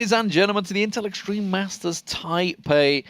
Ladies and gentlemen, to the Intel Extreme Masters Taipei.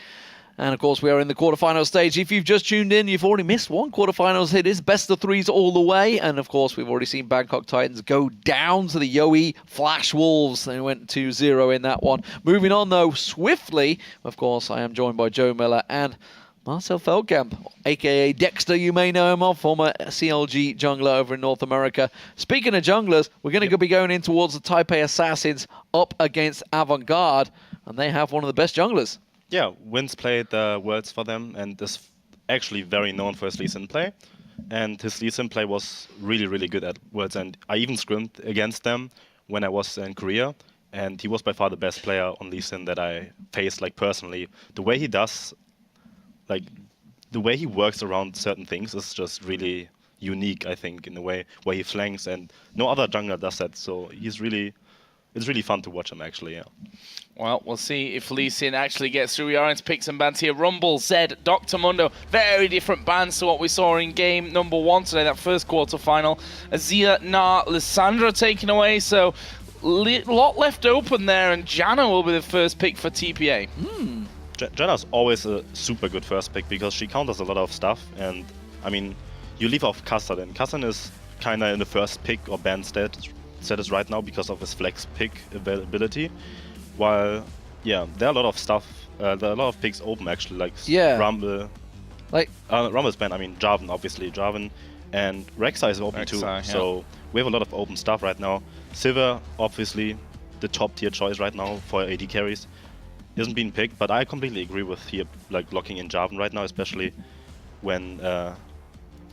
And of course, we are in the quarterfinal stage. If you've just tuned in, you've already missed one quarterfinals. It is best of threes all the way. And of course, we've already seen Bangkok Titans go down to the Yowie Flash Wolves. They went 2-0 in that one. Moving on, though, swiftly. Of course, I am joined by Joe Miller and Marcel Feldkamp, a.k.a. Dexter, you may know him of, former CLG jungler over in North America. Speaking of junglers, we're going to be going in towards the Taipei Assassins up against Avant Garde, and they have one of the best junglers. Yeah, Vince played the Worlds for them and is actually very known for his Lee Sin play. And his Lee Sin play was really, really good at Worlds, and I even scrimmed against them when I was in Korea. And he was by far the best player on Lee Sin that I faced, like, personally. The way he does... Like, the way he works around certain things is just really unique, I think, in the way where he flanks, and no other jungler does that. So it's really fun to watch him, actually, yeah. Well, we'll see if Lee Sin actually gets through. We are into pick some bans here. Rumble, Zed, Dr. Mundo. Very different bans to what we saw in game number 1 today, that first quarterfinal. Azia, Na, Lissandra taken away, so lot left open there, and Janna will be the first pick for TPA. Janna's always a super good first pick because she counters a lot of stuff, and I mean, you leave off Kassan, and Kassan is kinda in the first pick or ban status right now because of his flex pick availability. While, yeah, there are a lot of stuff, there are a lot of picks open actually, like Rumble. Rumble's banned, I mean, Jarvan, obviously, Jarvan, and Rek'Sai is open too, yeah. So we have a lot of open stuff right now. Sivir, obviously, the top tier choice right now for AD carries. Isn't being picked, but I completely agree with here, like locking in Jarvan right now, especially when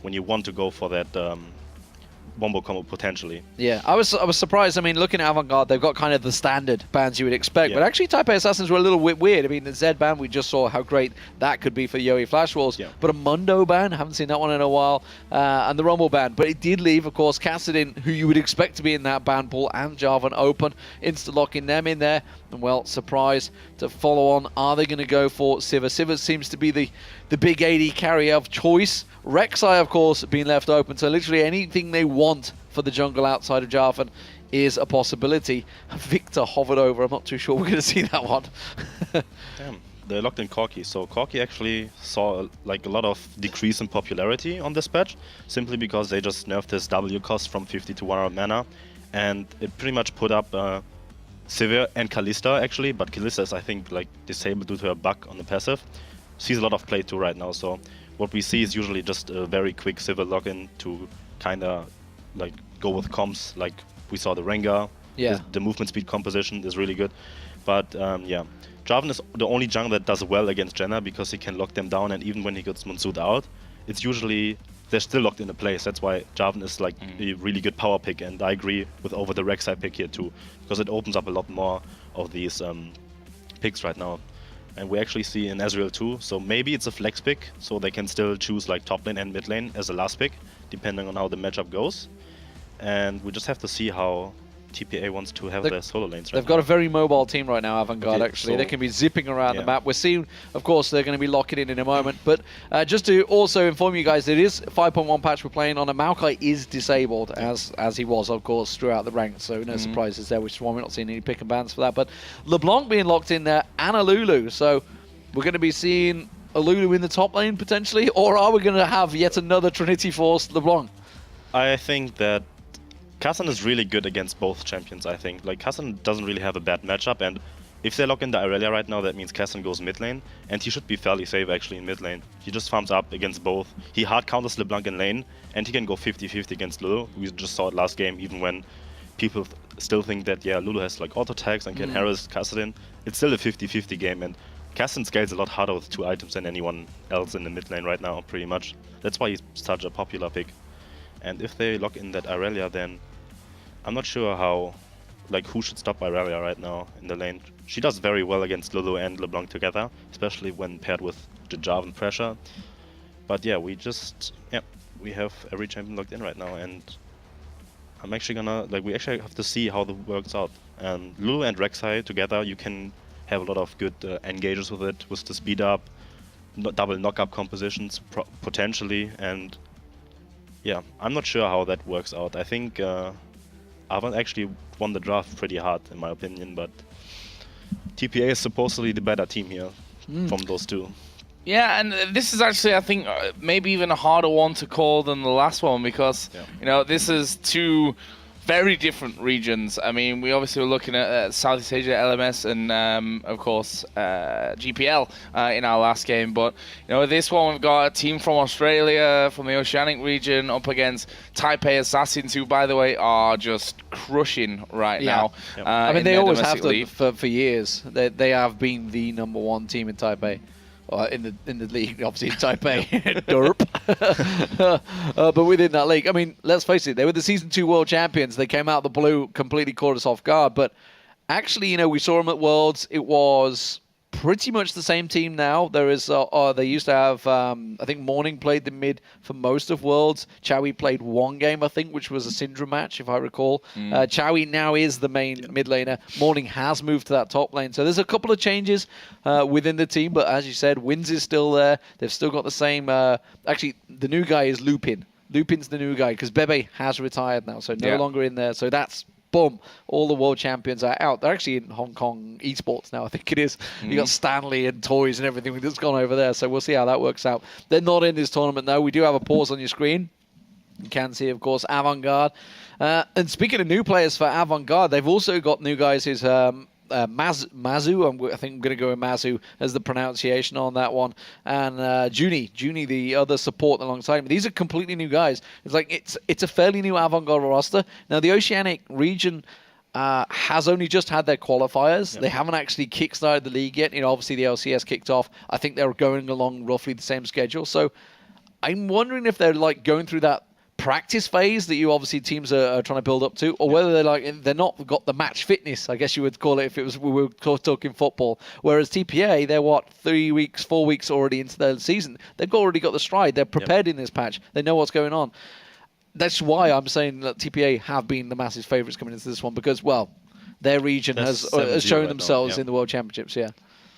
you want to go for that wombo combo potentially. Yeah, I was surprised. I mean, looking at Avant Garde, they've got kind of the standard bans you would expect, but actually Taipei Assassins were a little bit weird. I mean, the Zed ban, we just saw how great that could be for Yowie Flash Walls, but a Mundo ban, haven't seen that one in a while, and the Rumble ban, but it did leave, of course, Kassadin, who you would expect to be in that ban pool, and Jarvan open, insta-locking them in there, and well, surprise to follow on. Are they going to go for Sivir? Sivir seems to be the big AD carrier of choice. Rek'Sai, of course, being left open, so literally anything they want for the jungle outside of Jarvan is a possibility. Victor hovered over. I'm not too sure we're going to see that one. Damn, they locked in Corki. So Corki actually saw like a lot of decrease in popularity on this patch, simply because they just nerfed his W cost from 50 to 100 mana, and it pretty much put up Sivir and Kalista actually, but Kalista is, I think, like disabled due to a bug on the passive. Sees a lot of play too right now, so what we see is usually just a very quick Sivir login to kinda like go with comps, like we saw the Rengar. Yeah. The movement speed composition is really good. But yeah, Jarvan is the only jungler that does well against Janna because he can lock them down, and even when he gets Monsood out, it's usually they're still locked in a place. That's why Jarvan is like a really good power pick, and I agree with over the Rek'Sai pick here too, because it opens up a lot more of these picks right now. And we actually see in Ezreal too, so maybe it's a flex pick, so they can still choose like top lane and mid lane as a last pick, depending on how the matchup goes. And we just have to see how TPA wants to have their solo lanes right They've got a very mobile team right now, Avant Garde, actually. So they can be zipping around the map. We're seeing, of course, they're going to be locking in a moment. But just to also inform you guys, it is 5.1 patch we're playing on, and Maokai is disabled, as he was, of course, throughout the ranks. So no surprises there, which is why we're not seeing any pick and bans for that. But LeBlanc being locked in there, and a Lulu. So we're going to be seeing a Lulu in the top lane, potentially, or are we going to have yet another Trinity Force LeBlanc? I think that Kassan is really good against both champions, I think. Like, Kassan doesn't really have a bad matchup, and if they lock in the Irelia right now, that means Kassan goes mid lane, and he should be fairly safe actually in mid lane. He just farms up against both. He hard counters LeBlanc in lane, and he can go 50-50 against Lulu. We just saw it last game, even when people still think that, yeah, Lulu has like auto tags and can harass Kassadin. It's still a 50-50 game, and Kassan scales a lot harder with 2 items than anyone else in the mid lane right now, pretty much. That's why he's such a popular pick. And if they lock in that Irelia, then I'm not sure how, like, who should stop Irelia right now in the lane. She does very well against Lulu and LeBlanc together, especially when paired with the Jarvan pressure. But yeah, we have every champion locked in right now, and I'm actually gonna, like, we actually have to see how that works out. And Lulu and Rek'Sai together, you can have a lot of good engages with it, with the speed up, double knock-up compositions potentially, and yeah, I'm not sure how that works out. I think Avant actually won the draft pretty hard, in my opinion, but TPA is supposedly the better team here from those two. Yeah, and this is actually, I think, maybe even a harder one to call than the last one because, you know, this is two very different regions. I mean, we obviously were looking at Southeast Asia, LMS, and of course GPL in our last game. But you know, this one we've got a team from Australia, from the Oceanic region, up against Taipei Assassins, who, by the way, are just crushing right now. I mean, they always have to for years. They have been the #1 team in Taipei. In the league, obviously in Taipei, derp. But within that league, I mean, let's face it, they were the Season 2 World Champions. They came out of the blue, completely caught us off guard. But actually, you know, we saw them at Worlds. It was pretty much the same team now. There is, they used to have, I think Morning played the mid for most of Worlds. Chowie played one game, I think, which was a Syndra match, if I recall. Chowie now is the main mid laner. Morning has moved to that top lane. So there's a couple of changes within the team, but as you said, Wins is still there. They've still got the same, actually, the new guy is Lupin. Lupin's the new guy, because Bebe has retired now, so no longer in there. So that's boom, all the world champions are out. They're actually in Hong Kong esports now, I think it is. You got Stanley and toys and everything that's gone over there, so we'll see how that works out. They're not in this tournament now. We do have a pause on your screen. You can see, of course, Avant Garde. And speaking of new players for Avant Garde, they've also got new guys who's Mazu, I think I'm going to go with Mazu as the pronunciation on that one, and Junie, the other support alongside him. These are completely new guys. It's like it's a fairly new Avant Garde roster. Now the Oceanic region has only just had their qualifiers. They haven't actually kickstarted the league yet. You know, obviously the LCS kicked off. I think they're going along roughly the same schedule. So I'm wondering if they're like going through that practice phase that you obviously teams are trying to build up to, or whether they're not got the match fitness, I guess you would call it, if it was we were talking football. Whereas TPA, they're 3 weeks, 4 weeks already into their season. They've already got the stride. They're prepared in this patch. They know what's going on. That's why I'm saying that TPA have been the massive favourites coming into this one, because, well, their region has shown themselves in the World Championships.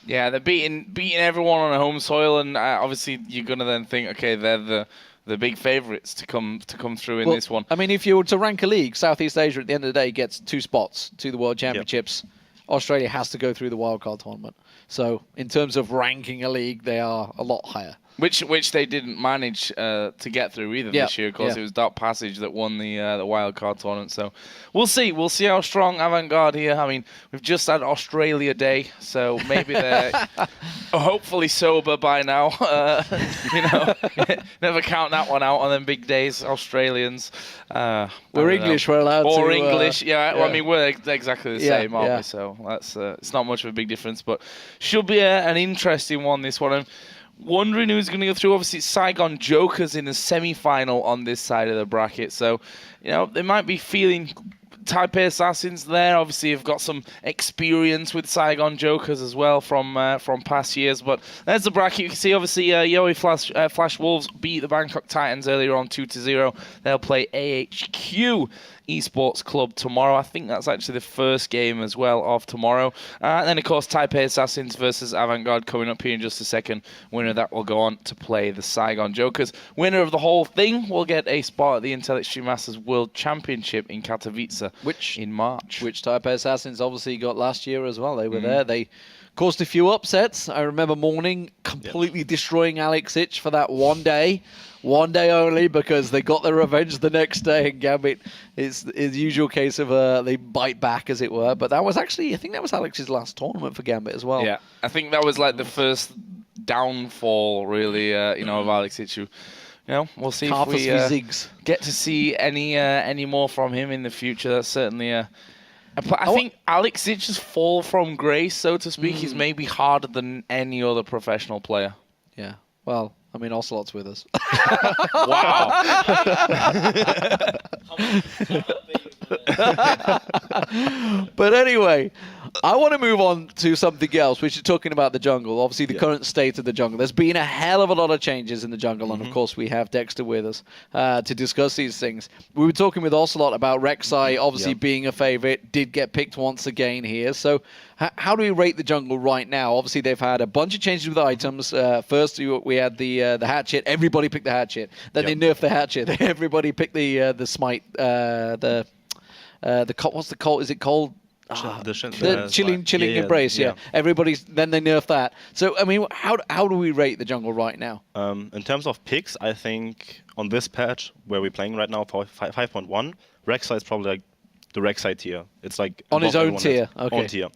Yeah, they're beating everyone on a home soil, and obviously you're gonna then think, okay, they're the big favourites to come through in this one. I mean, if you were to rank a league, Southeast Asia at the end of the day gets 2 spots to the World Championships. Australia has to go through the wildcard tournament. So in terms of ranking a league, they are a lot higher. Which they didn't manage to get through either this year. Of course, it was Dark Passage that won the wildcard tournament. So we'll see. We'll see how strong Avant Garde here. I mean, we've just had Australia Day, so maybe they're hopefully sober by now. You know, never count that one out on them big days, Australians. We're English. We're allowed to. Or English, well, I mean, we're exactly the same, aren't we? So that's it's not much of a big difference, but should be an interesting one. This one. And wondering who's going to go through. Obviously, it's Saigon Jokers in the semi-final on this side of the bracket. So, you know, they might be feeling Taipei Assassins there. Obviously, you've got some experience with Saigon Jokers as well from past years. But there's the bracket. You can see, obviously, Yowie Flash Wolves beat the Bangkok Titans earlier on 2-0. They'll play AHQ Esports Club tomorrow. I think that's actually the first game as well of tomorrow. And then, of course, Taipei Assassins versus Avant Garde coming up here in just a second. Winner of that will go on to play the Saigon Jokers. Winner of the whole thing will get a spot at the Intel Extreme Masters World Championship in Katowice in March. Which Taipei Assassins obviously got last year as well. They were there. They caused a few upsets. I remember Morning completely destroying Alex Ich for that one day only, because they got their revenge the next day, and Gambit is the usual case of they bite back, as it were. But that was actually, I think that was Alex's last tournament for Gambit as well. Yeah, I think that was like the first downfall, really, you know, of Alex Ich. You know, we'll see if we get to see any more from him in the future. That's certainly I think Alex Ich's fall from grace, so to speak, is maybe harder than any other professional player. Yeah, well, I mean, Ocelot's with us. Wow. But anyway, I want to move on to something else, which is talking about the jungle. Obviously, the current state of the jungle. There's been a hell of a lot of changes in the jungle, and of course, we have Dexter with us to discuss these things. We were talking with Ocelot about Rek'Sai, obviously being a favorite, did get picked once again here. So how do we rate the jungle right now? Obviously, they've had a bunch of changes with items. First, we had the hatchet. Everybody picked the hatchet. Then they nerfed the hatchet. Everybody picked the smite. What's the cult? Is it called The chilling embrace, yeah. Everybody's then they nerf that. So I mean, how do we rate the jungle right now? In terms of picks, I think on this patch where we're playing right now, 5.1, Rek'Sai is probably like the Rek'Sai tier. It's like on his own tier. Okay. Own tier.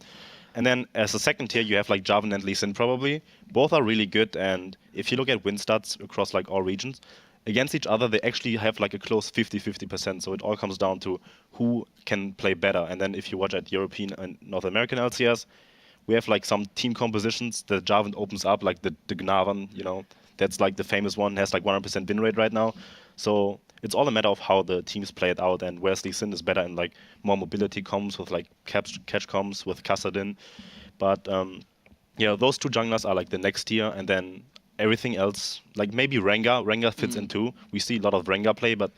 And then as a second tier, you have like Jarvan and Lee Sin probably. Both are really good, and if you look at win stats across like all regions, against each other, they actually have like a close 50-50%. So it all comes down to who can play better. And then if you watch at European and North American LCS, we have like some team compositions that Jarvan opens up, like the Gnavan, you know, that's like the famous one, has like 100% win rate right now. So it's all a matter of how the teams play it out, and Wesley Sin is better in like more mobility comms with like catch comms with Kassadin. But yeah, those two junglers are like the next tier, and then everything else, like maybe Rengar. Rengar fits in too. We see a lot of Rengar play, but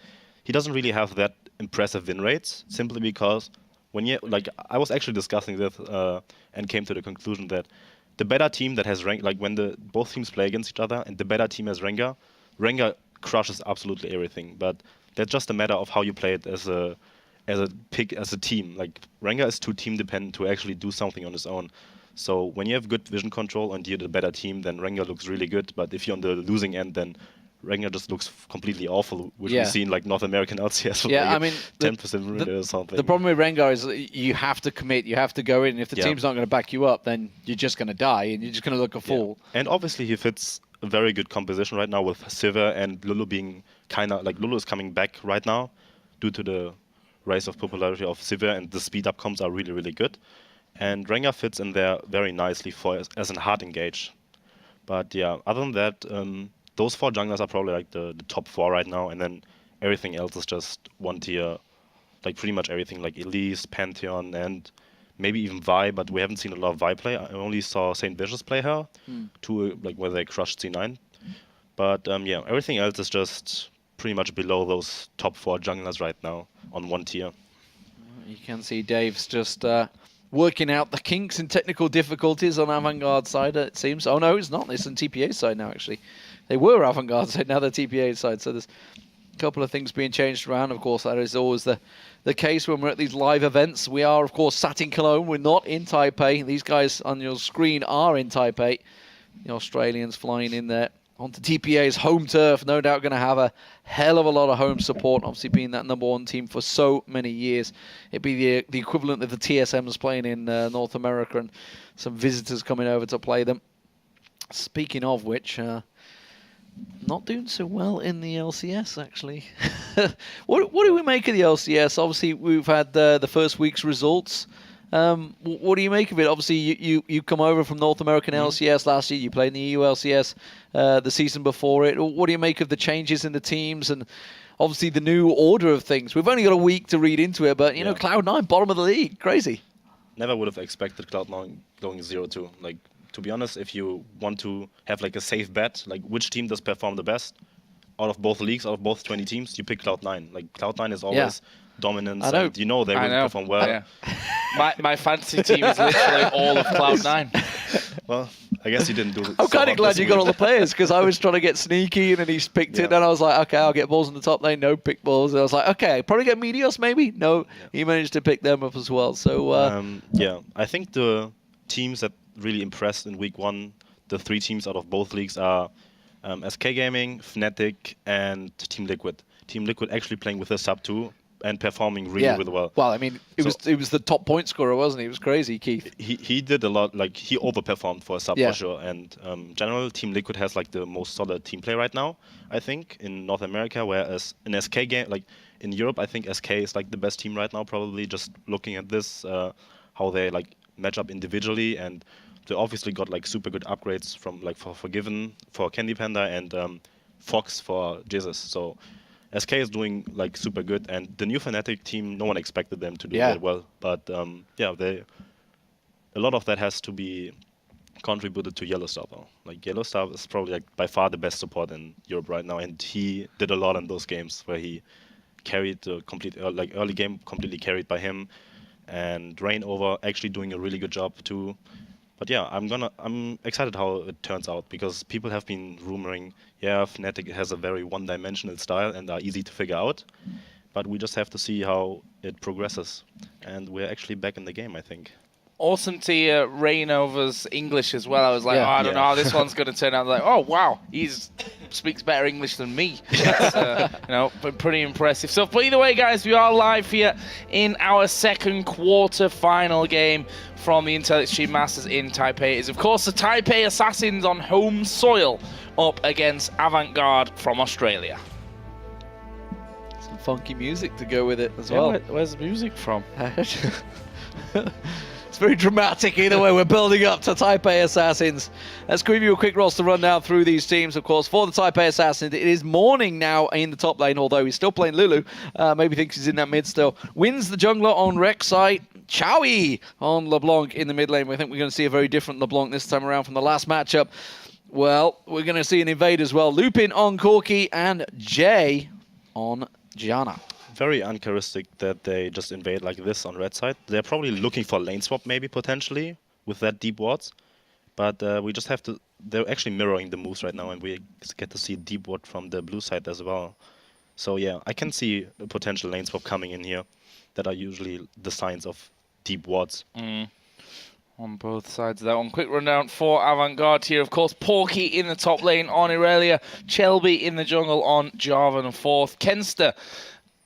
he doesn't really have that impressive win rates, simply because when you like, I was actually discussing this and came to the conclusion that the better team that has Rengar, like when both teams play against each other and the better team has Rengar, Rengar crushes absolutely everything. But that's just a matter of how you play it as a team. Like Rengar is too team dependent to actually do something on his own. So when you have good vision control and you're the better team, then Rengar looks really good. But if you're on the losing end, then Rengar just looks completely awful, which we see in like North American LCS. Yeah, like I mean, 10% win rate or something. The problem with Rengar is you have to commit, you have to go in. If the team's not going to back you up, then you're just going to die and you're just going to look a fool. And obviously he fits a very good composition right now with Sivir and Lulu being kind of like Lulu is coming back right now due to the rise of popularity of Sivir, and the speed up comms are really, really good. And Rengar fits in there very nicely as a hard engage. But yeah, other than that, those four junglers are probably like the top four right now, and then everything else is just one tier, like pretty much everything, like Elise, Pantheon, and maybe even Vi, but we haven't seen a lot of Vi play. I only saw St. Vicious play her, like where they crushed C9. But yeah, everything else is just pretty much below those top four junglers right now on one tier. You can see Dave's just working out the kinks and technical difficulties on Avant Garde side, it seems. Oh no, it's not. It's on TPA side now, actually. They were Avant Garde side, now they're TPA side. So there's a couple of things being changed around. Of course, that is always the case when we're at these live events. We are, of course, sat in Cologne. We're not in Taipei. These guys on your screen are in Taipei. The Australians flying in there onto TPA's home turf. No doubt going to have a hell of a lot of home support. Obviously being that #1 team for so many years. It'd be the equivalent of the TSMs playing in North America and some visitors coming over to play them. Speaking of which, not doing so well in the LCS, actually. What do we make of the LCS? Obviously, we've had the first week's results. What do you make of it? Obviously, you come over from North American LCS last year. You played in the EU LCS the season before it. What do you make of the changes in the teams and obviously the new order of things? We've only got a week to read into it, but you know, Cloud9, bottom of the league, crazy. Never would have expected Cloud9 going 0-2. Like, to be honest, if you want to have like a safe bet, like which team does perform the best out of both leagues, out of both 20 teams, you pick Cloud9. Like Cloud9 is always dominance, and you know they will perform well. Yeah. My fantasy team is literally all of Cloud9. Well, I guess you didn't do it. I'm kind of glad you got all the players, because I was trying to get sneaky and then he's picked it. And I was like, okay, I'll get balls in the top lane. No, pick balls. And I was like, okay, probably get Meteos maybe. No, he managed to pick them up as well. So yeah, I think the teams that really impressed in week 1, the 3 teams out of both leagues are SK Gaming, Fnatic, and Team Liquid. Team Liquid actually playing with a sub 2 and performing really well. Well, I mean, it was the top point scorer, wasn't he? It was crazy, Keith. He did a lot, like he overperformed for a sub for sure. And general, Team Liquid has like the most solid team play right now, I think, in North America. Whereas in SK game, like in Europe, I think SK is like the best team right now. Probably just looking at this, how they like match up individually, and they obviously got like super good upgrades from like for Forgiven, for Candy Panda, and Fox for Jesus. So SK is doing like super good, and the new Fnatic team, no one expected them to do that well, but yeah, a lot of that has to be contributed to Yellowstar though. Like Yellowstar is probably like by far the best support in Europe right now, and he did a lot in those games where he carried the complete like early game completely carried by him, and Rain over actually doing a really good job too. But yeah, I'm excited how it turns out, because people have been rumoring, Fnatic has a very one-dimensional style and are easy to figure out. but we just have to see how it progresses. And we're actually back in the game, I think. Awesome to hear Rainover's English as well. I was like, Yeah. oh, I don't know how this one's going to turn out. Like, oh, wow, he speaks better English than me. That's, pretty impressive stuff. But either way, guys, we are live here in our second quarter-final game from the Intel Extreme Masters in Taipei. It is, of course, the Taipei Assassins on home soil up against Avant Garde from Australia. Some funky music to go with it as well. Where's the music from? It's very dramatic either way. We're building up to Taipei Assassins. Let's give you a quick roster rundown through these teams. Of course, for the Taipei Assassins, it is Morning now in the top lane, although he's still playing Lulu. Maybe thinks he's in that mid still. Wins the jungler on Rek'Sai. Chowie on LeBlanc in the mid lane. We think we're going to see a very different LeBlanc this time around from the last matchup. Well, we're going to see an invade as well. Lupin on Corki and Jay on Janna. Very uncharacteristic that they just invade like this on red side. They're probably looking for lane swap maybe potentially with that deep wards. But we just have to... They're actually mirroring the moves right now and we get to see deep ward from the blue side as well. So yeah, I can see a potential lane swap coming in here that are usually the signs of deep wards. On both sides of that one. Quick rundown for Avant Garde here. Of course, Porky in the top lane on Irelia. Chelby in the jungle on Jarvan and fourth. Kenster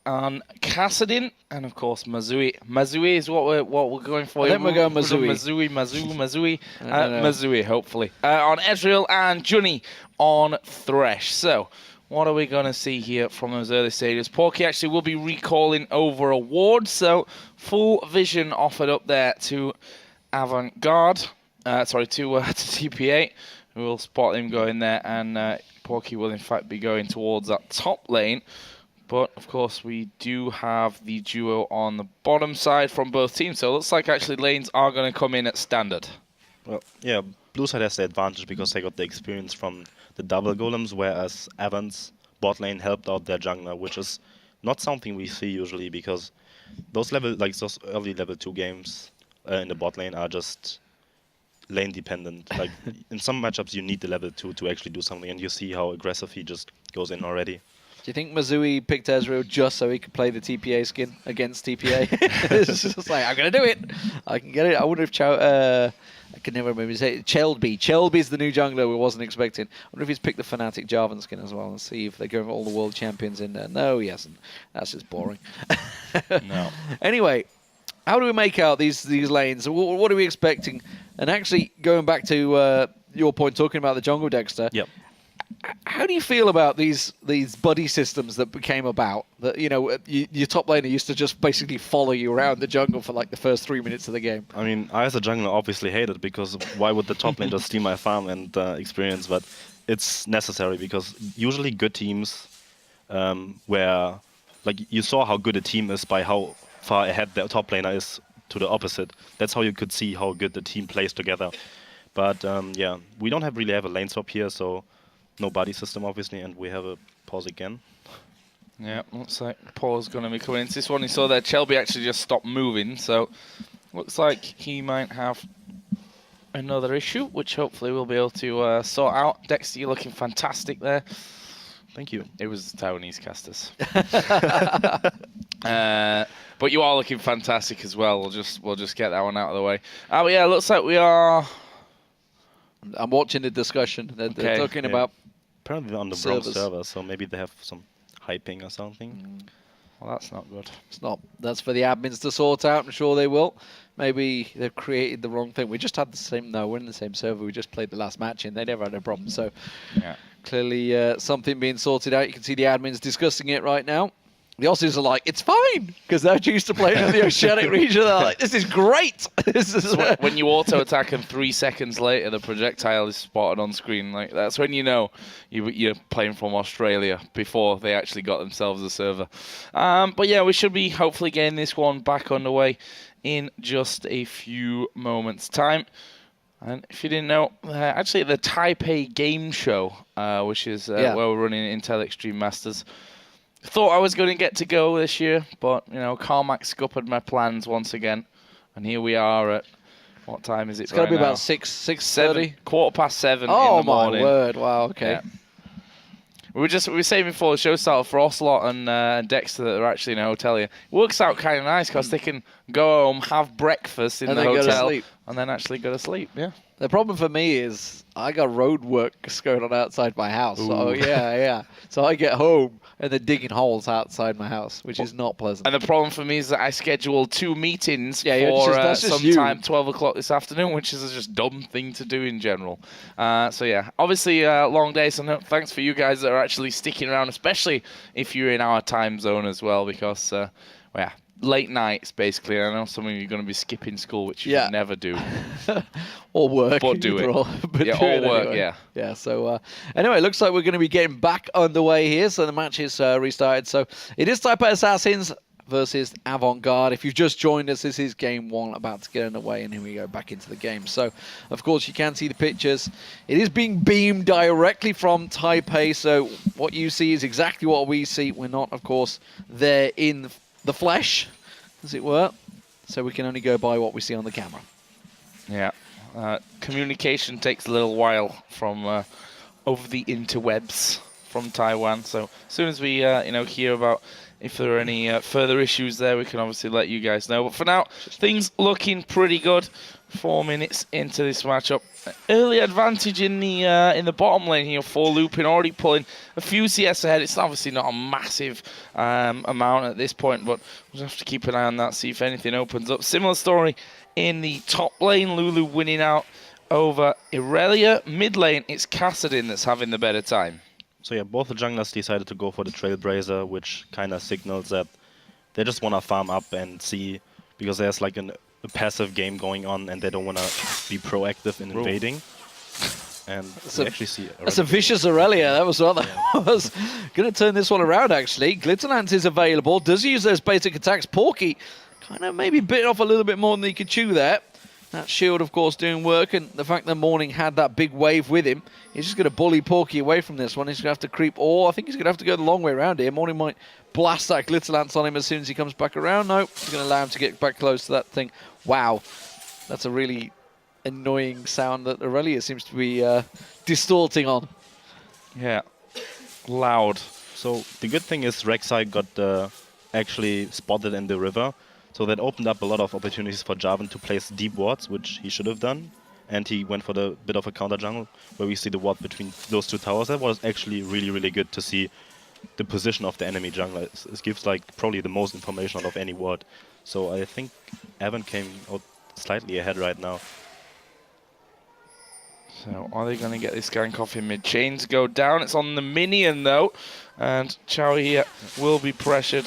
on Kassadin, and of course Mazui. Mazui is what we're going for. I think we're going Mazui. Mazui, hopefully. On Ezreal and Junny on Thresh. So, what are we going to see here from those early stages? Porky actually will be recalling over a ward, so full vision offered up there to Avant Garde. To TPA. We'll spot him going there, and Porky will in fact be going towards that top lane. But, of course, we do have the duo on the bottom side from both teams. So it looks like actually lanes are going to come in at standard. Well, yeah, blue side has the advantage because they got the experience from the double golems, whereas Avant's bot lane helped out their jungler, which is not something we see usually because those early level 2 games in the bot lane are just lane dependent. Like in some matchups you need the level 2 to actually do something, and you see how aggressive he just goes in already. Do you think Mazui picked Ezreal just so he could play the TPA skin against TPA? It's just like, I'm going to do it. I can get it. I wonder if I can never remember his name. Chelby's the new jungler we wasn't expecting. I wonder if he's picked the Fnatic Jarvan skin as well and see if they're going for all the world champions in there. No, he hasn't. That's just boring. No. Anyway, how do we make out these lanes? What are we expecting? And actually, going back to your point, talking about the jungle, Dexter. Yep. How do you feel about these buddy systems that became about? That your top laner used to just basically follow you around the jungle for like the first 3 minutes of the game. I mean, I as a jungler obviously hate it because why would the top lane just steal my farm and experience? But it's necessary because usually good teams, where like you saw how good a team is by how far ahead their top laner is to the opposite. That's how you could see how good the team plays together. But yeah, we don't really have a lane swap here, so. No buddy system, obviously, and we have a pause again. Yeah, looks like Paul's going to be coming into this one. He saw that Chelby actually just stopped moving, so looks like he might have another issue, which hopefully we'll be able to sort out. Dexter, you're looking fantastic there. Thank you. It was Taiwanese casters. But you are looking fantastic as well. We'll just get that one out of the way. But yeah, it looks like we are... I'm watching the discussion. They're talking about... Apparently they're on the wrong server, so maybe they have some hyping or something. Well, that's not good. It's not. That's for the admins to sort out. I'm sure they will. Maybe they've created the wrong thing. We just had the same... No, we're in the same server. We just played the last match and they never had a problem. So yeah, clearly something being sorted out. You can see the admins discussing it right now. The Aussies are like, it's fine, because they're used to playing in the Oceanic region. They're like, this is great. So when you auto-attack and 3 seconds later the projectile is spotted on screen, like that's when you know you're playing from Australia before they actually got themselves a server. But yeah, we should be hopefully getting this one back underway in just a few moments' time. And if you didn't know, actually the Taipei Game Show, which is where we're running Intel Extreme Masters, thought I was going to get to go this year, but, Carmack scuppered my plans once again. And here we are at, what time is it? It's got to be about 6:30? 7, 7:15 oh, in the morning. Oh, my word. Wow, okay. Yeah. We were saying before the show started for Ocelot and Dexter that are actually in a hotel here. It works out kind of nice because they can go home, have breakfast in And the then go to hotel, sleep. and then actually go to sleep. Yeah. The problem for me is I got road work going on outside my house. So yeah. So I get home and they're digging holes outside my house, which is not pleasant. And the problem for me is that I scheduled 2 meetings for that's just sometime you. 12 o'clock this afternoon, which is just a dumb thing to do in general. So yeah, obviously long day, so no, thanks for you guys that are actually sticking around, especially if you're in our time zone as well, because, late nights, basically. I know some of you are going to be skipping school, which you should never do. Or work. But do it. Or work, anyway. Yeah, so anyway, it looks like we're going to be getting back underway here. So the match is restarted. So it is Taipei Assassins versus Avant Garde. If you've just joined us, this is game 1 about to get underway, and here we go back into the game. So, of course, you can see the pictures. It is being beamed directly from Taipei, so what you see is exactly what we see. We're not, of course, there in the flesh, as it were, so we can only go by what we see on the camera. Yeah, communication takes a little while from over the interwebs from Taiwan. So as soon as we hear about if there are any further issues there, we can obviously let you guys know. But for now, things looking pretty good. 4 minutes into this matchup, early advantage in the bottom lane here for Lupin, already pulling a few CS ahead. It's obviously not a massive amount at this point, but we'll have to keep an eye on that, see if anything opens up. Similar story in the top lane, Lulu winning out over Irelia. Mid lane, it's Kassadin that's having the better time. So yeah, both the junglers decided to go for the Trailblazer, which kind of signals that they just want to farm up and see, because there's like a passive game going on and they don't want to be proactive in invading. And we actually see that's a vicious Aurelia. That was what that was. Going to turn this one around, actually. Glitterlance is available. Does use those basic attacks. Porky kind of maybe bit off a little bit more than he could chew there. That shield, of course, doing work, and the fact that Morning had that big wave with him, he's just going to bully Porky away from this one. He's going to have to creep, or I think he's going to have to go the long way around here. Morning might blast that Glitterlance on him as soon as he comes back around. No, he's going to allow him to get back close to that thing. Wow, that's a really annoying sound that Aurelia seems to be distorting on. Yeah, loud. So the good thing is Rek'Sai got actually spotted in the river. So that opened up a lot of opportunities for Jarvan to place deep wards, which he should have done. And he went for the bit of a counter jungle, where we see the ward between those 2 towers. That was actually really, really good to see the position of the enemy jungler. It gives like probably the most information out of any ward. So I think Avant came out slightly ahead right now. So are they going to get this gank off in mid? Chains go down. It's on the minion though. And Chow here will be pressured.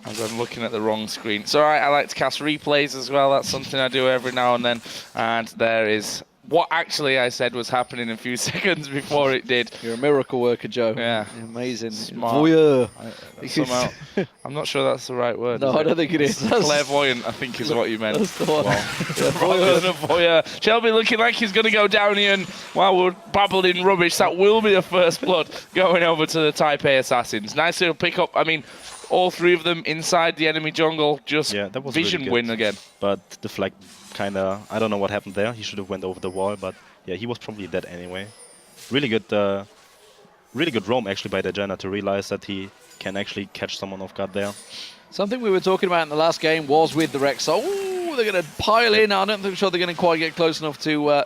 As I'm looking at the wrong screen. It's alright, I like to cast replays as well. That's something I do every now and then. And there is what actually I said was happening a few seconds before it did. You're a miracle worker, Joe. Yeah. You're amazing. Smart. Voyeur. Somehow, I'm not sure that's the right word. No, I don't think it is. Clairvoyant, I think, is what you meant. That's the one. Voyeur. Shelby looking like he's going to go down here, and while we're babbling rubbish, that will be the first blood going over to the Taipei Assassins. Nice little pick up. I mean, all 3 of them inside the enemy jungle, just that was vision really good. win again. But the flag kind of, I don't know what happened there. He should have went over the wall, but yeah, he was probably dead anyway. Really good roam actually by the Janna to realize that he can actually catch someone off guard there. Something we were talking about in the last game was with the Rex. Oh, they're going to pile in. I don't think they're going to quite get close enough to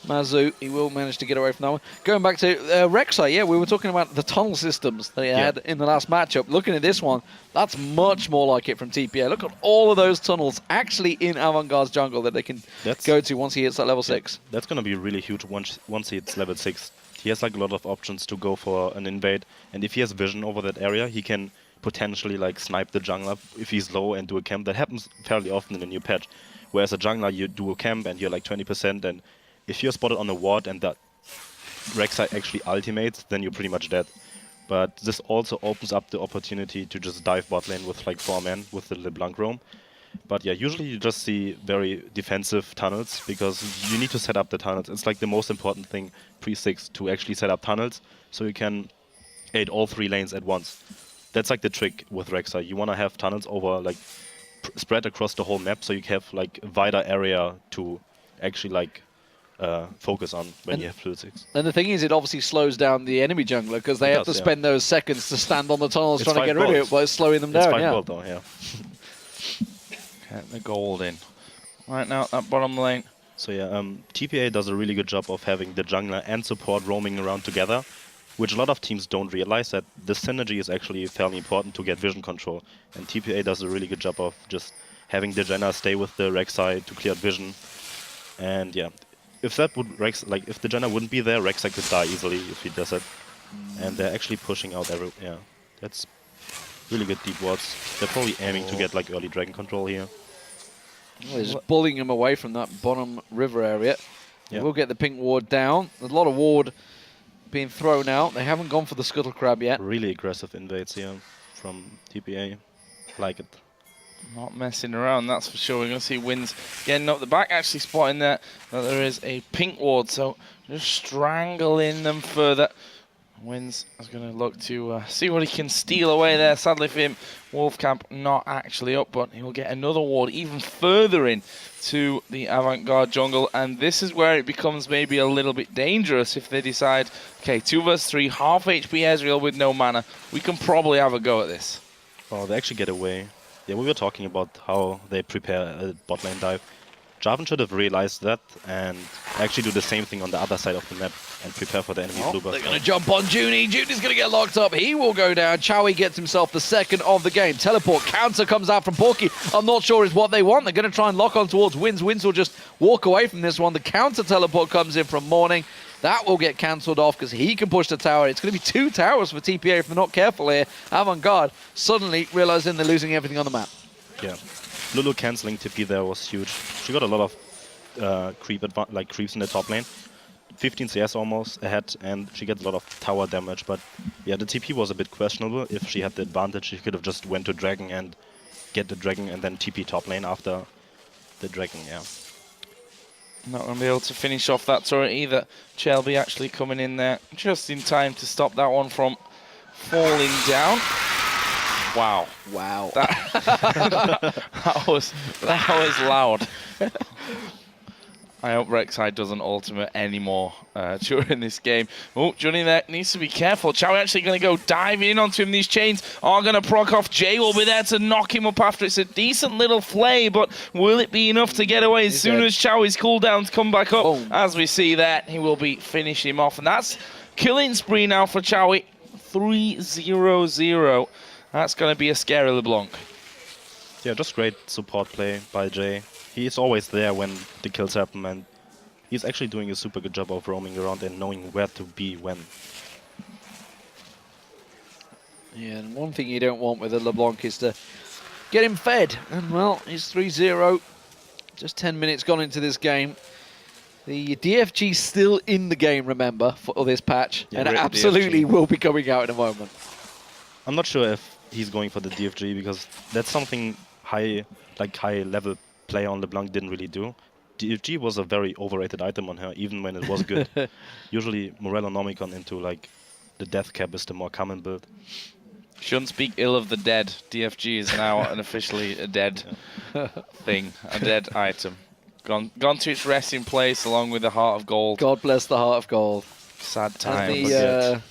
Mazu. He will manage to get away from that one. Going back to Rek'Sai, yeah, we were talking about the tunnel systems they had in the last matchup. Looking at this one, that's much more like it from TPA. Look at all of those tunnels actually in Avant Garde's jungle that they can go to once he hits that level 6. That's going to be really huge once he hits level 6. He has like a lot of options to go for an invade, and if he has vision over that area, he can potentially like snipe the jungler if he's low and do a camp. That happens fairly often in a new patch. Whereas a jungler, you do a camp and you're like 20%, and if you're spotted on a ward and that Rek'Sai actually ultimates, then you're pretty much dead. But this also opens up the opportunity to just dive bot lane with like 4 men with the LeBlanc roam. But yeah, usually you just see very defensive tunnels, because you need to set up the tunnels. It's like the most important thing pre-6 to actually set up tunnels, so you can aid all 3 lanes at once. That's like the trick with Rek'Sai. You want to have tunnels over like spread across the whole map, so you have like a wider area to actually like focus on when you have Fluid 6. And the thing is, it obviously slows down the enemy jungler because they have to spend those seconds to stand on the tunnels trying to get rid of it, but it's slowing them down. It's 5 gold though, yeah. Get the gold in. Right now, that bottom lane. So yeah, TPA does a really good job of having the jungler and support roaming around together, which a lot of teams don't realize, that this synergy is actually fairly important to get vision control. And TPA does a really good job of just having the Jenna stay with the Rek'Sai to clear vision. And yeah, if that would if the Jenna wouldn't be there, Rek'Sai could die easily if he does it. And they're actually pushing out that's really good deep wards. They're probably aiming to get like early dragon control here. Well, they're just bullying him away from that bottom river area. Yeah. We'll get the pink ward down. There's a lot of ward being thrown out. They haven't gone for the scuttle crab yet. Really aggressive invades here from TPA. Like it. Not messing around, that's for sure. We're going to see Wins getting up the back, actually spotting that there is a pink ward, so just strangling them further. Wins is going to look to see what he can steal away there. Sadly for him, Wolfcamp not actually up, but he will get another ward even further in to the Avant Garde jungle, and this is where it becomes maybe a little bit dangerous if they decide, okay, 2 vs 3, half HP Ezreal with no mana, we can probably have a go at this. Oh, they actually get away. Yeah, we were talking about how they prepare a bot lane dive. Jarvan should have realized that and actually do the same thing on the other side of the map and prepare for the enemy blue buff. They're going to jump on Junie. Junie's going to get locked up. He will go down. Chowie gets himself the second of the game. Teleport counter comes out from Porky. I'm not sure is what they want. They're going to try and lock on towards Wins. Wins will just walk away from this one. The counter teleport comes in from Morning. That will get cancelled off because he can push the tower. It's going to be 2 towers for TPA if they're not careful here. Avant Garde suddenly realizing they're losing everything on the map. Yeah. Lulu cancelling TP there was huge. She got a lot of creeps in the top lane. 15 CS almost ahead, and she gets a lot of tower damage. But yeah, the TP was a bit questionable. If she had the advantage, she could have just went to Dragon and get the Dragon and then TP top lane after the Dragon, yeah. Not going to be able to finish off that turret either. Shelby actually coming in there just in time to stop that one from falling down. Wow. Wow. That was loud. I hope Rek'Sai doesn't ultimate anymore during this game. Oh, Johnny there needs to be careful. Chowie actually going to go dive in onto him. These chains are going to proc off. Jay will be there to knock him up after. It's a decent little flay, but will it be enough to get away as soon as Chowie's cooldowns come back up? Boom. As we see that, he will be finishing him off. And that's killing spree now for Chowie. 3-0-0. That's going to be a scary LeBlanc. Yeah, just great support play by Jay. He's always there when the kills happen, and he's actually doing a super good job of roaming around and knowing where to be when. Yeah, and one thing you don't want with a LeBlanc is to get him fed. And, well, he's 3-0. Just 10 minutes gone into this game. The DFG's still in the game, remember, for this patch. Yeah, and it absolutely will be coming out in a moment. I'm not sure if he's going for the DFG, because that's something high-level play on LeBlanc didn't really do. DFG was a very overrated item on her, even when it was good. Usually Morellonomicon into like the death cap is the more common build. Shouldn't speak ill of the dead. DFG is now an officially a dead thing, a dead item. Gone to its resting place along with the Heart of Gold. God bless the Heart of Gold. Sad time.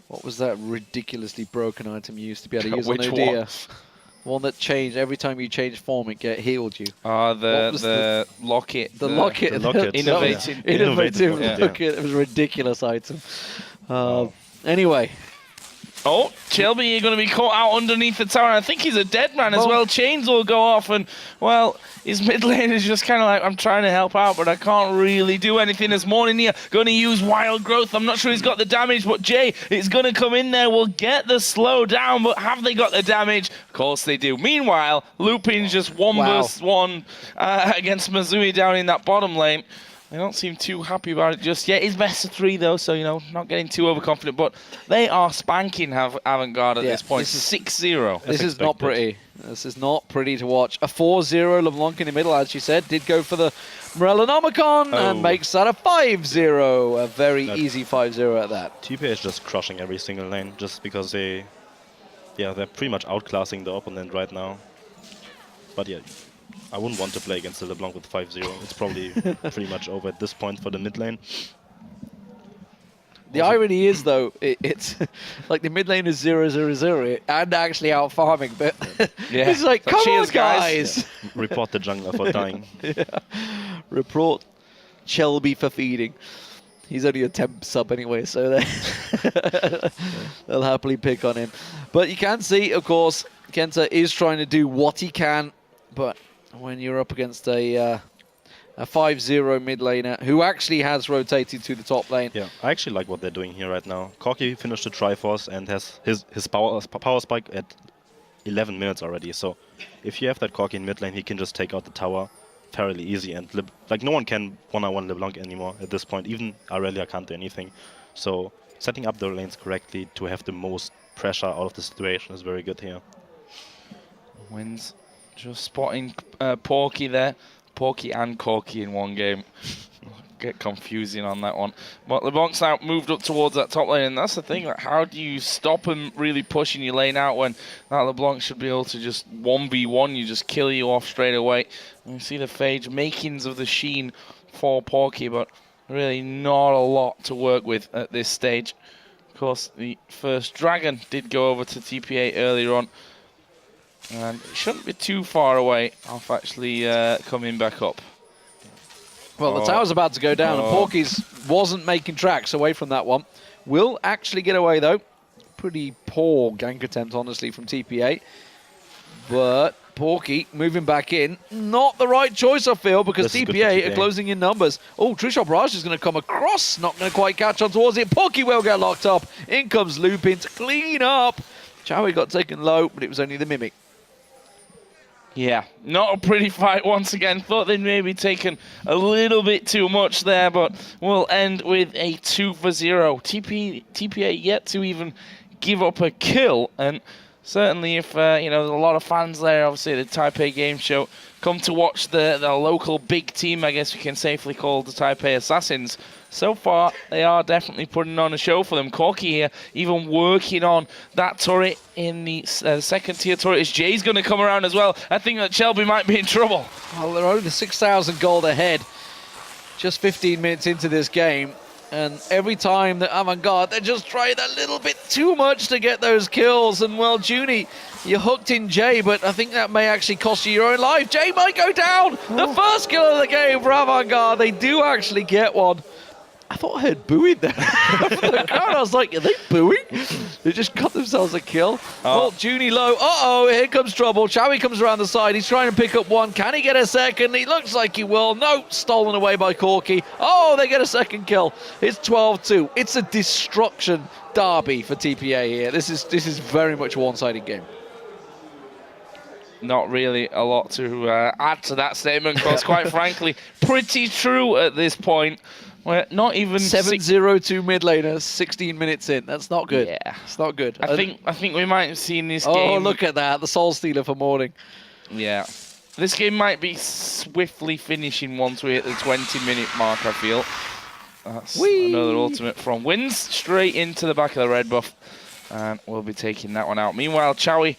What was that ridiculously broken item you used to be able to use on Which Odia? one? One that changed every time you changed form, it healed you. The locket. The locket. Innovative locket. It was a ridiculous item. Anyway. Oh, Shelby, you're going to be caught out underneath the tower. I think he's a dead man as well. Chains will go off, and, well, his mid lane is just kind of like, I'm trying to help out, but I can't really do anything. As Morning here going to use Wild Growth. I'm not sure he's got the damage, but Jay is going to come in there. Will get the slow down, but have they got the damage? Of course they do. Meanwhile, Lupin's just 1 versus 1 against Mazui down in that bottom lane. They don't seem too happy about it just yet. It's best of 3 though, so, you know, not getting too overconfident. But they are spanking Avant Garde at this point. 6-0. This is not pretty. This is not pretty to watch. A 4-0 LeBlanc in the middle, as you said, did go for the Morellonomicon and makes that a 5-0. A very easy 5-0 at that. TPA is just crushing every single lane just because they're pretty much outclassing the opponent right now. But yeah, I wouldn't want to play against the LeBlanc with 5-0. It's probably pretty much over at this point for the mid lane. The irony is, though, it's like the mid lane is 0-0-0 and actually out farming, but it's like, come cheers, on, guys. Yeah. Report the jungler for dying. Yeah. Report Shelby for feeding. He's only a temp sub anyway, so they'll happily pick on him. But you can see, of course, Kenta is trying to do what he can, but when you're up against a 5-0 mid laner who actually has rotated to the top lane. Yeah, I actually like what they're doing here right now. Corki finished the Triforce and has his power spike at 11 minutes already. So if you have that Corki in mid lane, he can just take out the tower fairly easy. And like no one can one-on-one LeBlanc anymore at this point. Even Aurelia can't do anything. So setting up the lanes correctly to have the most pressure out of the situation is very good here. Wins. Just spotting Porky there. Porky and Corki in one game. Get confusing on that one. But LeBlanc's now moved up towards that top lane, and that's the thing. Like, how do you stop him really pushing your lane out when that LeBlanc should be able to just 1v1 you, just kill you off straight away? And you see the Phage makings of the Sheen for Porky, but really not a lot to work with at this stage. Of course, the first Dragon did go over to TPA earlier on, and it shouldn't be too far away off actually coming back up. Well, the tower's about to go down, and Porky's wasn't making tracks away from that one. Will actually get away, though. Pretty poor gank attempt, honestly, from TPA. But Porky moving back in. Not the right choice, I feel, because TPA are closing in numbers. Oh, Trishop Raj is going to come across. Not going to quite catch on towards it. Porky will get locked up. In comes Lupin to clean up. Chowie got taken low, but it was only the Mimic. Yeah, not a pretty fight once again. Thought they'd maybe taken a little bit too much there, but we'll end with a 2-0. TPA yet to even give up a kill, and certainly if you know, there's a lot of fans there, obviously at the Taipei Game Show, come to watch the local big team, I guess we can safely call the Taipei Assassins. So far, they are definitely putting on a show for them. Corki here, even working on that turret in the second tier turret. Is Jay's going to come around as well? I think that Shelby might be in trouble. Well, they're only 6,000 gold ahead. Just 15 minutes into this game. And every time that Avant Garde, they're just trying a little bit too much to get those kills. And, well, Junie, you hooked in Jay, but I think that may actually cost you your own life. Jay might go down. The first kill of the game for Avant Garde. They do actually get one. I thought I heard booing there. The crowd, I was like, are they booing? They just got themselves a kill. Oh, Junie low. Uh-oh, here comes trouble. Chowie comes around the side. He's trying to pick up one. Can he get a second? He looks like he will. No, stolen away by Corki. Oh, they get a second kill. It's 12-2. It's a destruction derby for TPA here. This is very much a one-sided game. Not really a lot to add to that statement, because quite frankly, pretty true at this point. We're not even 7-0-2 mid laner, 16 minutes in. That's not good. Yeah, it's not good. I think we might have seen this game. Oh, look at that, the Soul Stealer for morning. Yeah, this game might be swiftly finishing once we hit the 20-minute mark. I feel that's another ultimate from Wins straight into the back of the red buff, and we'll be taking that one out. Meanwhile, Chowie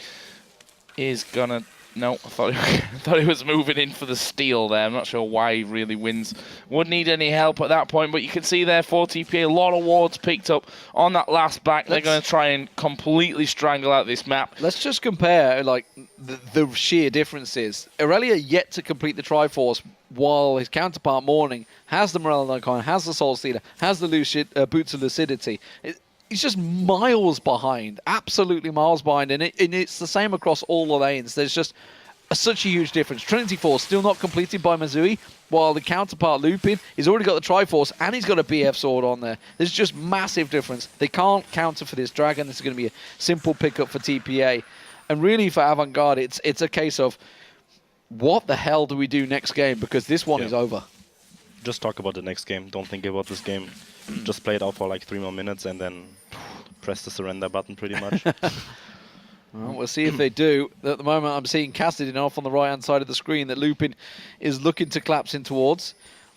is gonna. No, I thought he was moving in for the steal there. I'm not sure why he really wins. Would need any help at that point, but you can see there for TPA, a lot of wards picked up on that last back. They're going to try and completely strangle out this map. Let's just compare like the sheer differences. Aurelia yet to complete the Triforce, while his counterpart Morning has the Morello Icon, has the Soul Stealer, has the Boots of Lucidity. He's just miles behind, absolutely miles behind, and it's the same across all the lanes. There's just such a huge difference. Trinity Force still not completed by Mazui, while the counterpart Lupin, he's already got the Triforce and he's got a BF sword on there. There's just massive difference. They can't counter for this Dragon. This is going to be a simple pickup for TPA. And really for Avant Garde, it's a case of what the hell do we do next game, because this one is over. Just talk about the next game. Don't think about this game. Just play it out for like 3 more minutes and then press the surrender button pretty much. Well, we'll see if they do. At the moment, I'm seeing Cassidy off on the right-hand side of the screen that Lupin is looking to collapse in towards.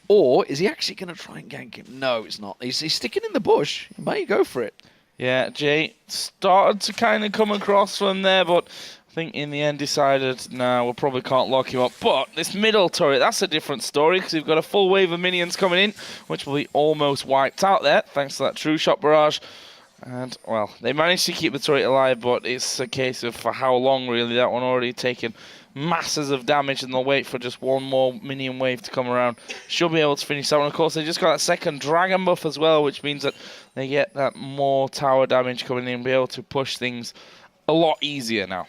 Or is he actually going to try and gank him? No, it's not. He's sticking in the bush. He may go for it. Yeah, Jay started to kind of come across from there, but I think in the end decided, nah, we probably can't lock him up. But this middle turret, that's a different story, because we've got a full wave of minions coming in, which will be almost wiped out there, thanks to that true shot barrage. And, well, they managed to keep the turret alive, but it's a case of for how long, really. That one already taken masses of damage, and they'll wait for just one more minion wave to come around. Should be able to finish that one. Of course, they just got that second dragon buff as well, which means that they get that more tower damage coming in and be able to push things a lot easier now.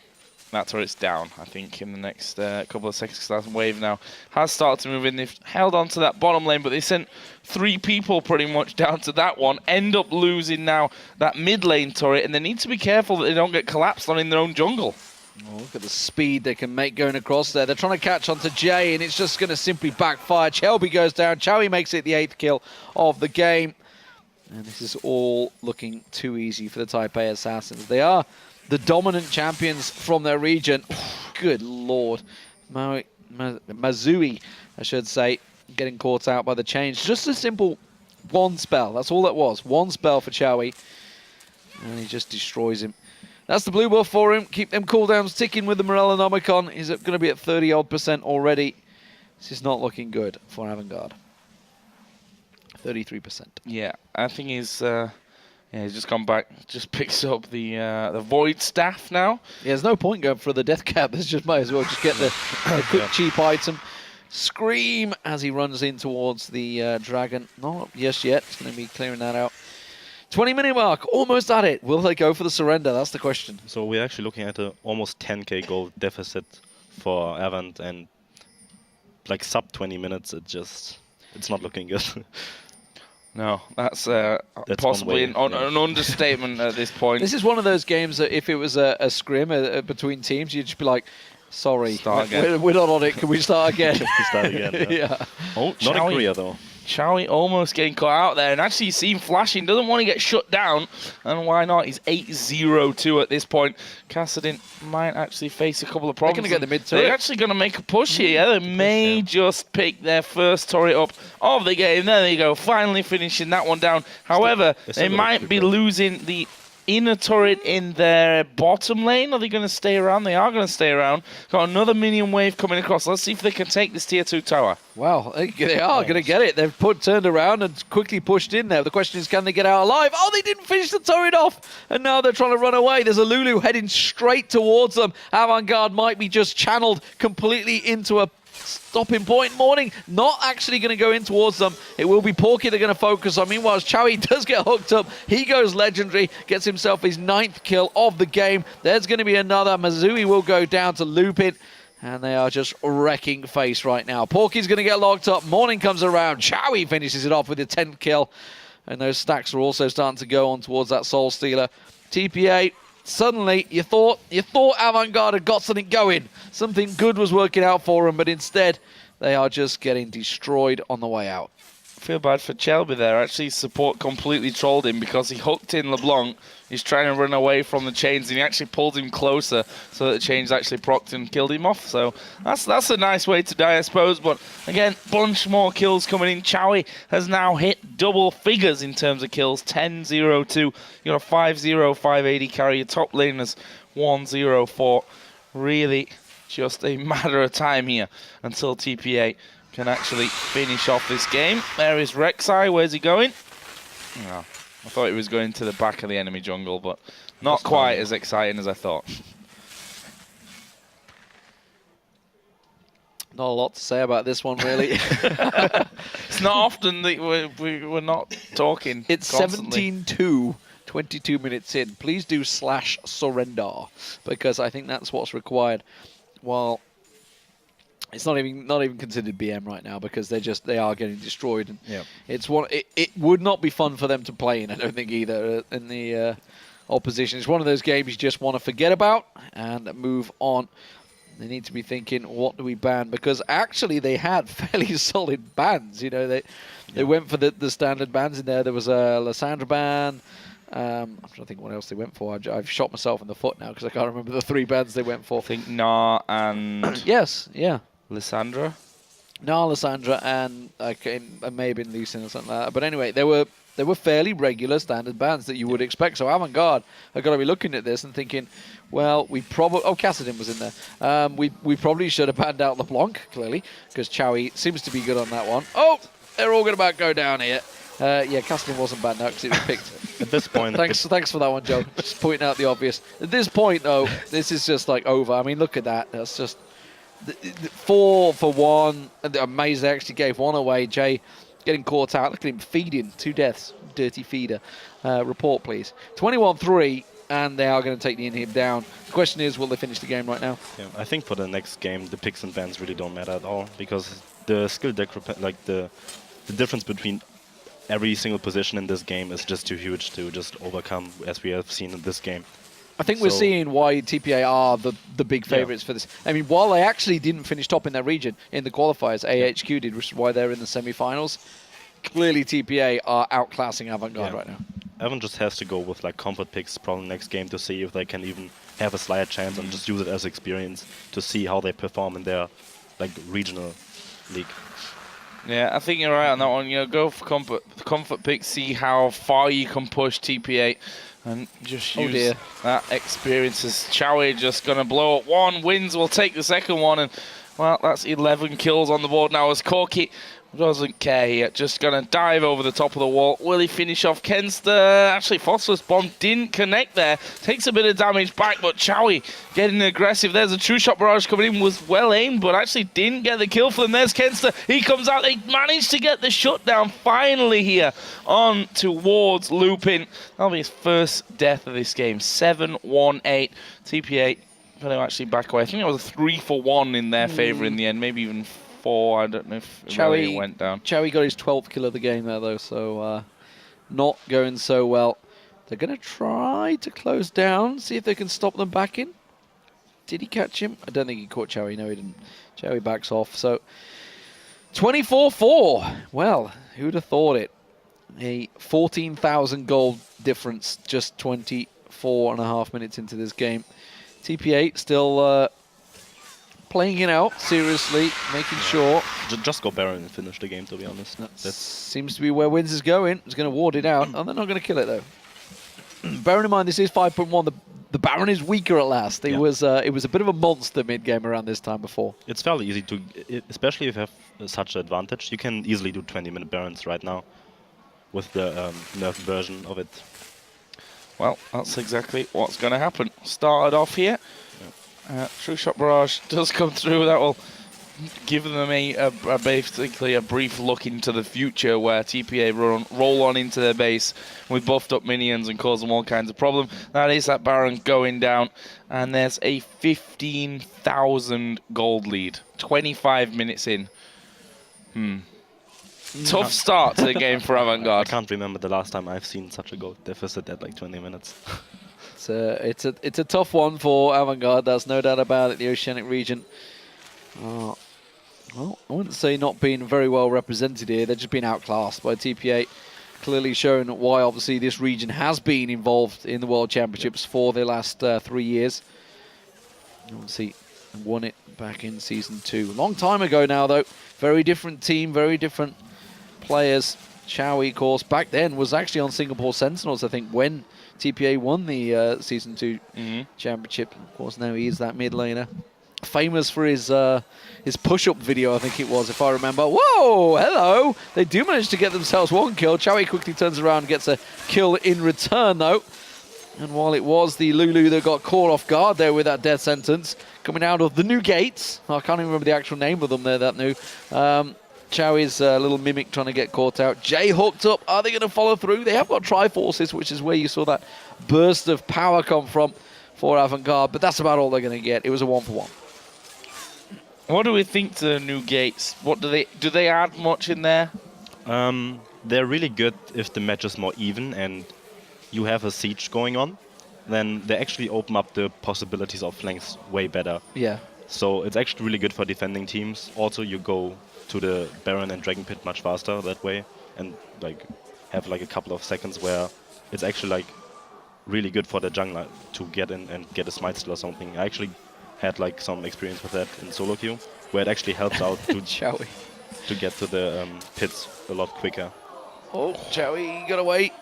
That turret's down, I think, in the next couple of seconds. That wave now has started to move in. They've held on to that bottom lane, but they sent 3 people pretty much down to that one. End up losing now that mid lane turret, and they need to be careful that they don't get collapsed on in their own jungle. Oh, look at the speed they can make going across there. They're trying to catch onto Jay, and it's just going to simply backfire. Shelby goes down. Chowie makes it the 8th kill of the game. And this is all looking too easy for the Taipei Assassins. They are the dominant champions from their region. Good lord. Mazui, I should say, getting caught out by the change. Just a simple one spell. That's all it was. One spell for Chowie. And he just destroys him. That's the blue buff for him. Keep them cooldowns ticking with the Morellonomicon. He's going to be at 30-odd% already. This is not looking good for Avant Garde. 33%. Yeah, I think he's just gone back, just picks up the Void Staff now. Yeah, there's no point going for the death cap. There's just might as well just get the quick cheap item. Scream as he runs in towards the dragon. Not just yet. It's going to be clearing that out. 20-minute mark, almost at it. Will they go for the surrender? That's the question. So we're actually looking at a almost 10k gold deficit for Avant, and like sub 20 minutes, it's not looking good. No, that's possibly an understatement at this point. This is one of those games that if it was a scrim between teams, you'd just be like, sorry, we're not on it. Can we start again? Start again, yeah. Oh, not in Korea, though. Chowie almost getting caught out there, and actually you see him flashing, doesn't want to get shut down, and why not? He's 8-0-2 at this point. Kassadin might actually face a couple of problems. They're going to get the mid-turret. They're actually going to make a push here. They may just pick their first turret up of the game. There they go, finally finishing that one down. However, they might be losing the inner turret in their bottom lane. Are they going to stay around? They are going to stay around. Got another minion wave coming across. Let's see if they can take this tier 2 tower. Wow, they are going to get it. They've turned around and quickly pushed in there. The question is, can they get out alive? Oh, they didn't finish the turret off. And now they're trying to run away. There's a Lulu heading straight towards them. Avant Garde might be just channeled completely into a stopping point. Morning not actually going to go in towards them. It will be Porky they're going to focus on. Meanwhile, Chowie does get hooked up. He goes legendary, gets himself his 9th kill of the game. There's going to be another. Mazui will go down to loop it. And they are just wrecking face right now. Porky's going to get locked up. Morning comes around. Chowie finishes it off with a 10th kill. And those stacks are also starting to go on towards that Soul Stealer. TPA, suddenly you thought Avant Garde had got something going. Something good was working out for them, but instead they are just getting destroyed on the way out. Feel bad for Shelby there. Actually, support completely trolled him because he hooked in LeBlanc. He's trying to run away from the chains, and he actually pulled him closer so that the chains actually procced and killed him off. So that's a nice way to die, I suppose. But again, bunch more kills coming in. Chowie has now hit double figures in terms of kills. 10-0-2. You got a 5-0, 580 carry. Your top laners 1-0-4. Really just a matter of time here until TPA can actually finish off this game. There is Rek'Sai. Where's he going? Oh, I thought he was going to the back of the enemy jungle, but not quite as exciting as I thought. Not a lot to say about this one, really. It's not often that we're not talking. It's 17-2. 22 minutes in. Please do /surrender, because I think that's what's required. Well, it's not even considered BM right now because they are getting destroyed. And it would not be fun for them to play in, I don't think, either, in the opposition. It's one of those games you just want to forget about and move on. They need to be thinking, what do we ban? Because actually they had fairly solid bans. You know, they went for the standard bans in there. There was a Lysandra ban. I'm trying to think what else they went for. I've shot myself in the foot now because I can't remember the 3 bans they went for. I think Nah and yes, yeah, Lysandra. Alessandra and maybe Lee Sin or something like that. But anyway, they were fairly regular standard bans that you would expect. So Avant Garde are going to be looking at this and thinking, well, we probably... Oh, Cassidin was in there. We probably should have banned out LeBlanc, clearly, because Chowie seems to be good on that one. Oh, they're all going to about go down here. Yeah, Cassidin wasn't banned out because it was picked. At this point... thanks for that one, Joe. Just pointing out the obvious. At this point, though, this is just like over. I mean, look at that. That's just... 4 for 1. Amazing, they actually gave one away. Jay getting caught out. Look at him feeding. 2 deaths. Dirty feeder. Report, please. 21-3, and they are going to take the inhib down. The question is, will they finish the game right now? Yeah, I think for the next game, the picks and bans really don't matter at all, because the skill like the difference between every single position in this game is just too huge to just overcome, as we have seen in this game. I think we're seeing why TPA are the big favourites for this. I mean, while they actually didn't finish top in their region in the qualifiers, AHQ did, which is why they're in the semi-finals. Clearly, TPA are outclassing Avant Garde right now. Avant just has to go with like comfort picks probably next game to see if they can even have a slight chance and just use it as experience to see how they perform in their like regional league. Yeah, I think you're right on that one. You know, go for comfort pick, see how far you can push TPA. And just use that experience as Chowie just going to blow up one. Wins will take the second one. And, well, that's 11 kills on the board now as Corky doesn't care here. Just going to dive over the top of the wall. Will he finish off Kenster? Actually, Phosphorus Bomb didn't connect there. Takes a bit of damage back, but Chowie getting aggressive. There's a true shot barrage coming in. Was well aimed, but actually didn't get the kill for them. There's Kenster. He comes out. They managed to get the shutdown finally here on towards Lupin. That'll be his first death of this game. 7-1-8. TPA going to actually back away. I think it was a 3-for-1 in their favour in the end. Maybe even 4. I don't know if it really went down. Chowie got his 12th kill of the game there, though, so not going so well. They're going to try to close down, see if they can stop them back in. Did he catch him? I don't think he caught Chowie. No, he didn't. Chowie backs off. So 24-4. Well, who'd have thought it? A 14,000 gold difference just 24.5 minutes into this game. TPA still playing it out seriously, making sure. Just go Baron and finish the game, to be honest. That seems to be where Wins is going. He's going to ward it out. Oh, they're not going to kill it, though. Bearing in mind, this is 5.1. The Baron is weaker at last. It was a bit of a monster mid-game around this time before. It's fairly easy to, especially if you have such an advantage. You can easily do 20-minute Barons right now with the nerf version of it. Well, that's exactly what's going to happen. Started off here. True Shot Barrage does come through. That will give them basically a brief look into the future where TPA roll on into their base with buffed up minions and cause them all kinds of problem. That is that Baron going down. And there's a 15,000 gold lead. 25 minutes in. Tough start to the game for Avant Garde. I can't remember the last time I've seen such a gold deficit at like 20 minutes. It's a tough one for Avant Garde. There's no doubt about it. The Oceanic region, well, I wouldn't say not being very well represented here. They're just being outclassed by TPA. Clearly showing why obviously this region has been involved in the World Championships for the last 3 years. Obviously won it back in Season 2. Long time ago now, though. Very different team, very different players. Chowie, of course, back then was actually on Singapore Sentinels, I think, when TPA won the Season 2 championship. Of course, now he is that mid laner. Famous for his push-up video, I think it was, if I remember. Whoa, hello! They do manage to get themselves one kill. Chowie quickly turns around and gets a kill in return, though. And while it was the Lulu that got caught off guard there with that death sentence, coming out of the new gates. I can't even remember the actual name of them there, that new. Chowie's little mimic trying to get caught out. Jay hooked up. Are they going to follow through? They have got Triforces, which is where you saw that burst of power come from for Avant Garde, but that's about all they're going to get. It was a 1-for-1. What do we think to the new gates? What do they add much in there? They're really good if the match is more even and you have a siege going on. Then they actually open up the possibilities of flanks way better. Yeah. So it's actually really good for defending teams. Also, you go to the Baron and Dragon Pit much faster that way, and like have like a couple of seconds where it's actually like really good for the jungler to get in and get a smite steal or something. I actually had like some experience with that in solo queue, where it actually helps out to Chowie. to get to the pits a lot quicker. Oh, Chowie got away.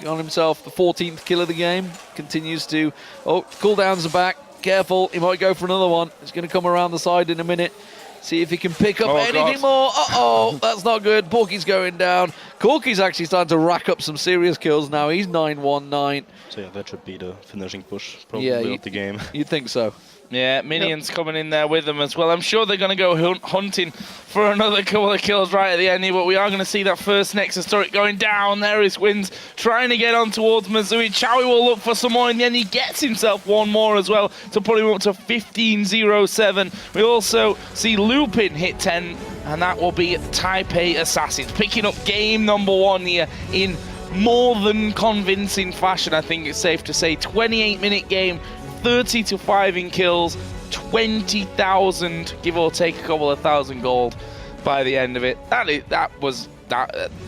Got himself the 14th kill of the game. Continues to... Oh, cooldowns are back. Careful, he might go for another one. He's going to come around the side in a minute. See if he can pick up anything more. Uh-oh, that's not good. Porky's going down. Corky's actually starting to rack up some serious kills now. He's 9-1-9. So yeah, that should be the finishing push probably of the game. You'd think so. Yeah, minions coming in there with them as well. I'm sure they're going to go hunting for another couple of kills right at the end here, but we are going to see that first Nexus turret going down. There is Wins trying to get on towards Mazui. Chowie will look for some more. In the end, he gets himself one more as well to put him up to 15-0-7. We also see Lupin hit 10, and that will be Taipei Assassins picking up game number 1 here in more than convincing fashion, I think it's safe to say. 28-minute game. 30-5 in kills, 20,000, give or take a couple of thousand gold by the end of it. That was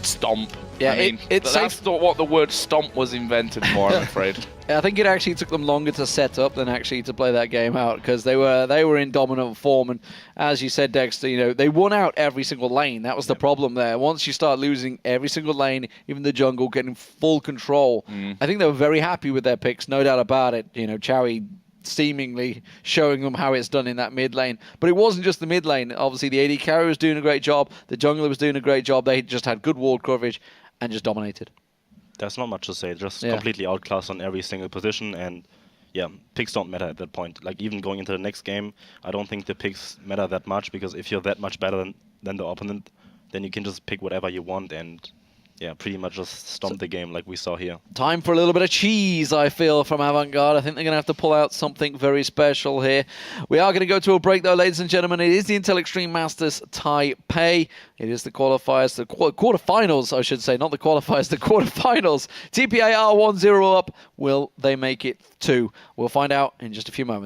stomp. Yeah, I mean, that's what the word stomp was invented for, I'm afraid. I think it actually took them longer to set up than actually to play that game out, because they were in dominant form, and as you said, Dexter, you know, they won out every single lane. That was the problem there. Once you start losing every single lane, even the jungle getting full control, I think they were very happy with their picks, no doubt about it. You know, Chowie seemingly showing them how it's done in that mid lane. But it wasn't just the mid lane. Obviously, the AD carry was doing a great job. The jungler was doing a great job. They just had good ward coverage and just dominated. There's not much to say. Just completely outclassed on every single position. And yeah, picks don't matter at that point. Like, even going into the next game, I don't think the picks matter that much, because if you're that much better than the opponent, then you can just pick whatever you want and yeah, pretty much just stomp the game like we saw here. Time for a little bit of cheese, I feel, from Avant Garde. I think they're going to have to pull out something very special here. We are going to go to a break, though, ladies and gentlemen. It is the Intel Extreme Masters Taipei. It is the qualifiers, the quarterfinals, I should say, not the qualifiers, the quarterfinals. TPA are 1-0 up. Will they make it 2? We'll find out in just a few moments.